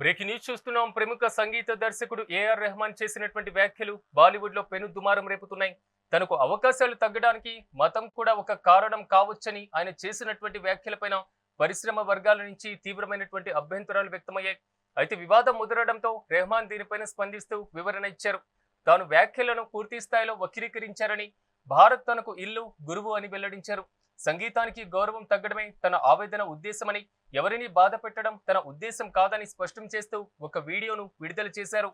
Breaking news చూస్తున్నాం. ప్రముఖ సంగీత దర్శకుడు ఏఆర్ రెహమాన్ చేసినటువంటి వ్యాఖ్యలు బాలీవుడ్ లో పెను దుమారం రేపుతున్నాయి. తనకు అవకాశాలు తగ్గడానికి మతం కూడా ఒక కారణం కావచ్చని ఆయన చేసినటువంటి వ్యాఖ్యలపైన పరిశ్రమ వర్గాల నుంచి తీవ్రమైనటువంటి అభ్యంతరాలు వ్యక్తమయ్యాయి. అయితే వివాదం ముదరడంతో రెహమాన్ దీనిపైన స్పందిస్తూ వివరణ ఇచ్చారు. తాను వ్యాఖ్యలను పూర్తి స్థాయిలో వక్రీకరించారని, భారత్ తనకు ఇల్లు గురువు అని వెల్లడించారు. సంగీతానికి గౌరవం తగ్గడమే తన ఆవేదన ఉద్దేశమని, ఎవరిని బాధ పెట్టడం తన ఉద్దేశం కాదని స్పష్టం చేస్తూ ఒక వీడియోను విడుదల చేశారు.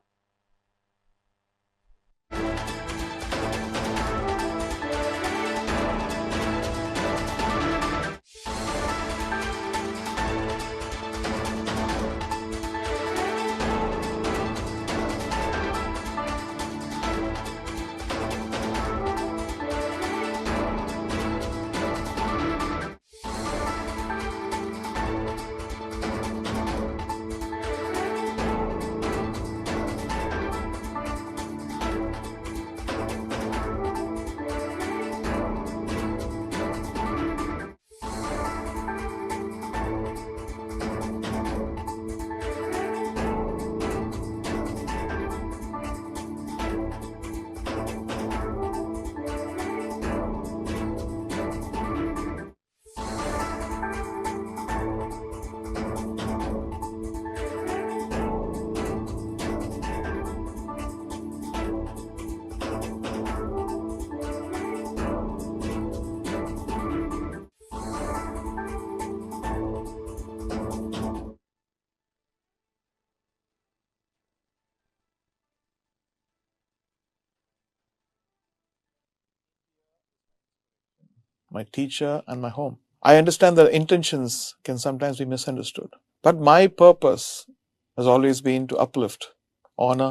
My teacher and my home. I understand that intentions can sometimes be misunderstood, but my purpose has always been to uplift, honor,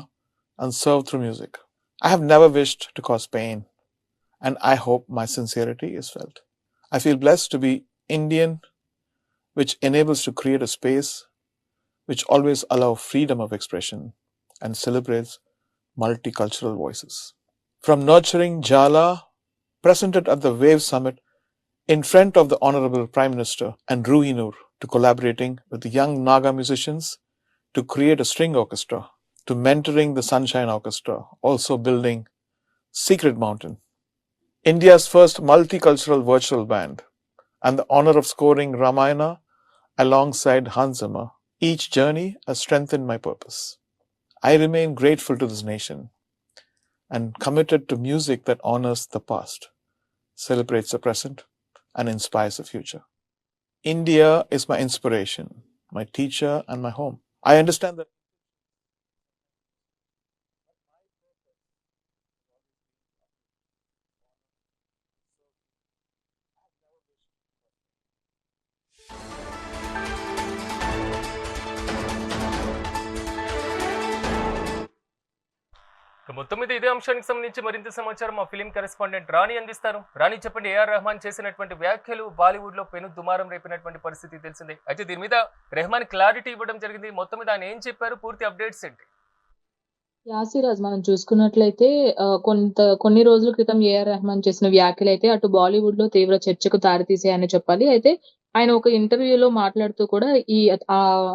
and serve through music. I have never wished to cause pain, and I hope my sincerity is felt. I feel blessed to be Indian, which enables to create a space which always allows freedom of expression and celebrates multicultural voices. From nurturing Jala, presented at the Wave Summit in front of the Honorable Prime Minister and Ruhi Noor, to collaborating with the young Naga musicians to create a string orchestra, to mentoring the Sunshine Orchestra, also building Secret Mountain, India's first multicultural virtual band, and the honor of scoring Ramayana alongside Hans Zimmer. Each journey has strengthened my purpose. I remain grateful to this nation and committed to music that honors the past, celebrates the present, and inspires the future. India is my inspiration, my teacher, and my home. I understand that మొత్తం మీద ఇదే అంశానికి సంబంధించి మరింత సమాచారం మా film correspondent రాణి అందిస్తారు. రాణి, చెప్పండి. ఏఆర్ రెహమాన్ చేసినటువంటి వ్యాఖ్యలు బాలీవుడ్ లో పెను దుమారం రేపినటువంటి పరిస్థితి తెలిసిందే. అయితే దీని మీద రెహమాన్ క్లారిటీ ఇవ్వడం జరిగింది. మొత్తం మీద ఆయన ఏం చెప్పారు, పూర్తి అప్డేట్స్ ఏంటి? యాసిరాజ్ మనం చూసుకున్నట్లయితే కొన్ని రోజుల క్రితం ఏఆర్ రెహమాన్ చేసిన వ్యాఖ్యలైతే అటు బాలీవుడ్ లో తీవ్ర చర్చకు దారితీసాయని చెప్పాలి. అయితే ఆయన ఒక ఇంటర్వ్యూలో మాట్లాడుతూ కూడా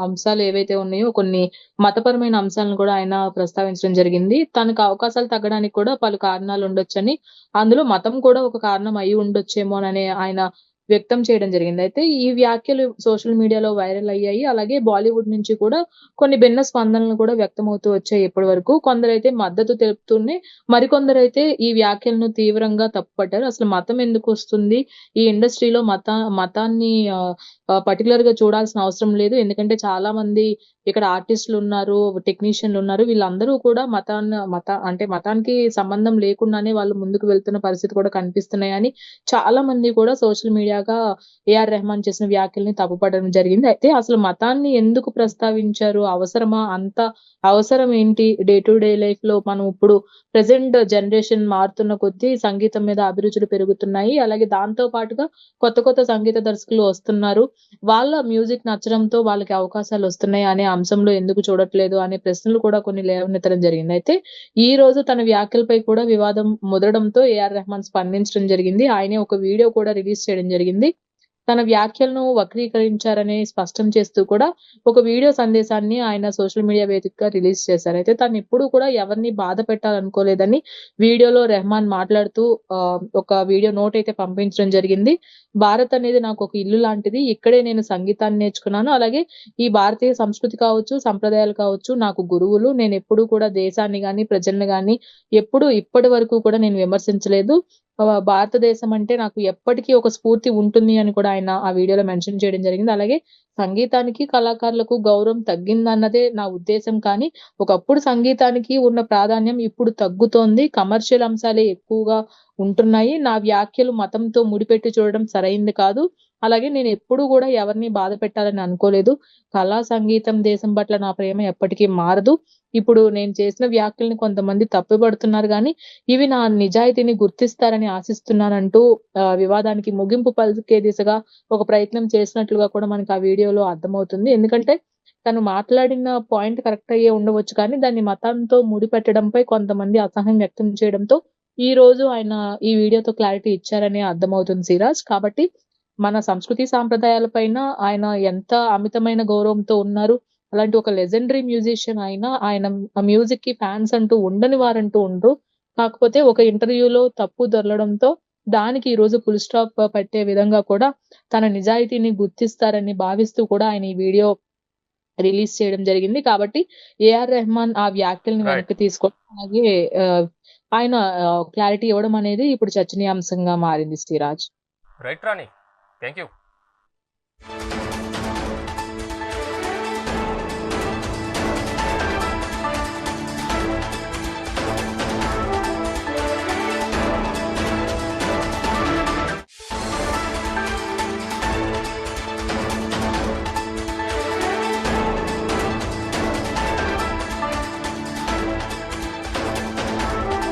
అంశాలు ఏవైతే ఉన్నాయో కొన్ని మతపరమైన అంశాలను కూడా ఆయన ప్రస్తావించడం జరిగింది. తనకు అవకాశాలు తగ్గడానికి కూడా పలు కారణాలు ఉండొచ్చని, అందులో మతం కూడా ఒక కారణం అయి ఉండొచ్చేమోనని ఆయన వ్యక్తం చేయడం జరిగింది. అయితే ఈ వ్యాఖ్యలు సోషల్ మీడియాలో వైరల్ అయ్యాయి. అలాగే బాలీవుడ్ నుంచి కూడా కొన్ని భిన్న స్పందనలు కూడా వ్యక్తమవుతూ వచ్చాయి ఇప్పటి వరకు. కొందరైతే మద్దతు తెలుపుతూనే, మరికొందరైతే ఈ వ్యాఖ్యలను తీవ్రంగా తప్పుపట్టారు. అసలు మతం ఎందుకు వస్తుంది ఈ ఇండస్ట్రీలో? మతాన్ని పర్టికులర్ గా చూడాల్సిన అవసరం లేదు. ఎందుకంటే చాలా మంది ఇక్కడ ఆర్టిస్టులు ఉన్నారు, టెక్నీషియన్లు ఉన్నారు. వీళ్ళందరూ కూడా మతానికి సంబంధం లేకుండానే వాళ్ళు ముందుకు వెళ్తున్న పరిస్థితి కూడా కనిపిస్తున్నాయని చాలా మంది కూడా సోషల్ మీడియాగా ఏఆర్ రెహమాన్ చేసిన వ్యాఖ్యల్ని తప్పుపడడం జరిగింది. అయితే అసలు మతాన్ని ఎందుకు ప్రస్తావించారు? అవసరమా? అంత అవసరం ఏంటి? డే టు డే లైఫ్ లో మనం ఇప్పుడు ప్రెసెంట్ జనరేషన్ మారుతున్న కొద్దీ సంగీతం మీద అభిరుచులు పెరుగుతున్నాయి. అలాగే దాంతో పాటుగా కొత్త సంగీత దర్శకులు వస్తున్నారు. వాళ్ళ మ్యూజిక్ నచ్చడంతో వాళ్ళకి అవకాశాలు వస్తున్నాయి అనే అంశంలో ఎందుకు చూడట్లేదు అనే ప్రశ్నలు కూడా కొన్ని లేవనెత్తడం జరిగింది. అయితే ఈ రోజు తన వ్యాఖ్యలపై కూడా వివాదం ముదరడంతో ఏఆర్ రెహమాన్ స్పందించడం జరిగింది. ఆయనే ఒక వీడియో కూడా రిలీజ్ చేయడం జరిగింది. తన వ్యాఖ్యలను వక్రీకరించారని స్పష్టం చేస్తూ కూడా ఒక వీడియో సందేశాన్ని ఆయన సోషల్ మీడియా వేదికగా రిలీజ్ చేశారు. అయితే తను ఎప్పుడూ కూడా ఎవరిని బాధ పెట్టాలనుకోలేదని వీడియోలో రెహమాన్ మాట్లాడుతూ ఒక వీడియో నోట్ అయితే పంపించడం జరిగింది. భారత్ అనేది నాకు ఒక ఇల్లు లాంటిది. ఇక్కడే నేను సంగీతాన్ని నేర్చుకున్నాను. అలాగే ఈ భారతీయ సంస్కృతి కావచ్చు, సంప్రదాయాలు కావచ్చు నాకు గురువులు. నేను ఎప్పుడూ కూడా దేశాన్ని గాని, ప్రజల్ని గాని ఎప్పుడూ ఇప్పటి వరకు కూడా నేను విమర్శించలేదు. భారతదేశం అంటే నాకు ఎప్పటికీ ఒక స్ఫూర్తి ఉంటుంది అని కూడా ఆయన ఆ వీడియోలో మెన్షన్ చేయడం జరిగింది. అలాగే సంగీతానికి, కళాకారులకు గౌరవం తగ్గిందన్నదే నా ఉద్దేశం. కానీ ఒకప్పుడు సంగీతానికి ఉన్న ప్రాధాన్యం ఇప్పుడు తగ్గుతోంది. కమర్షియల్ అంశాలే ఎక్కువగా ఉంటున్నాయి. నా వ్యాఖ్యలు మతంతో ముడిపెట్టి చూడడం సరైంది కాదు. అలాగే నేను ఎప్పుడూ కూడా ఎవరిని బాధ పెట్టాలని అనుకోలేదు. కళా, సంగీతం, దేశం పట్ల నా ప్రేమ ఎప్పటికీ మారదు. ఇప్పుడు నేను చేసిన వ్యాఖ్యల్ని కొంతమంది తప్పుపడుతున్నారు గానీ, ఇవి నా నిజాయితీని గుర్తిస్తారని ఆశిస్తున్నానంటూ వివాదానికి ముగింపు పలికే దిశగా ఒక ప్రయత్నం చేసినట్లుగా కూడా మనకు ఆ వీడియోలో అర్థమవుతుంది. ఎందుకంటే తను మాట్లాడిన పాయింట్ కరెక్ట్ అయ్యే ఉండవచ్చు కానీ, దాన్ని మతంతో ముడిపెట్టడంపై కొంతమంది అసహనం వ్యక్తం చేయడంతో ఈ రోజు ఆయన ఈ వీడియోతో క్లారిటీ ఇచ్చారని అర్థమవుతుంది సిరాజ్. కాబట్టి మన సంస్కృతి సాంప్రదాయాల పైన ఆయన ఎంత అమితమైన గౌరవంతో ఉన్నారు. అలాంటి ఒక లెజెండరీ మ్యూజిషియన్ ఆయన మ్యూజిక్ కి ఫ్యాన్స్ అంటూ ఉండని వారంటూ ఉండరు. కాకపోతే ఒక ఇంటర్వ్యూలో తప్పు దొర్లడంతో దానికి ఈ రోజు ఫుల్ స్టాప్ పెట్టే విధంగా కూడా తన నిజాయితీని గుర్తిస్తారని భావిస్తూ కూడా ఆయన ఈ వీడియో రిలీజ్ చేయడం జరిగింది. కాబట్టి ఏఆర్ రెహమాన్ ఆ వ్యాఖ్యల్ని రైట్. వెనక్కి తీసుకోవడం, అలాగే ఆయన క్లారిటీ ఇవ్వడం అనేది ఇప్పుడు చర్చనీయాంశంగా మారింది Sreeraj. Right Rani, thank you.